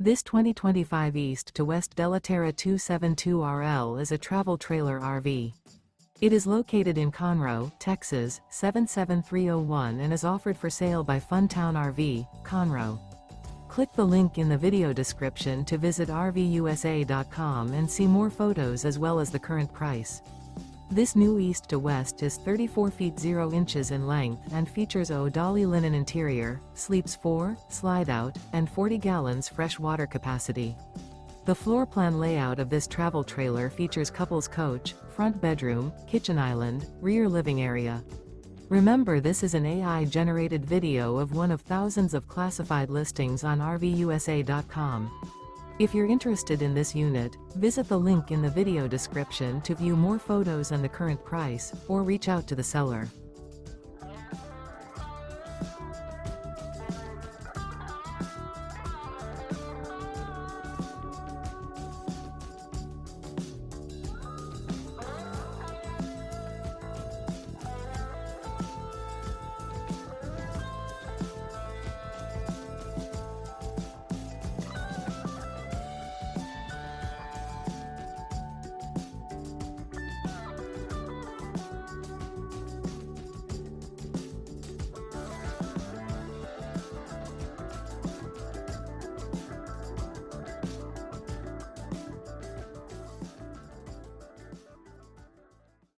This 2025 East to West Della Terra 272RL is a travel trailer RV. It is located in Conroe, Texas, 77301 and is offered for sale by Funtown RV, Conroe. Click the link in the video description to visit RVUSA.com and see more photos as well as the current price. This new East to West is 34 feet 0 inches in length and features ODALI linen interior, sleeps 4, slide-out, and 40 gallons fresh water capacity. The floor plan layout of this travel trailer features couples coach, front bedroom, kitchen island, rear living area. Remember, this is an AI-generated video of one of thousands of classified listings on RVUSA.com. If you're interested in this unit, visit the link in the video description to view more photos and the current price, or reach out to the seller.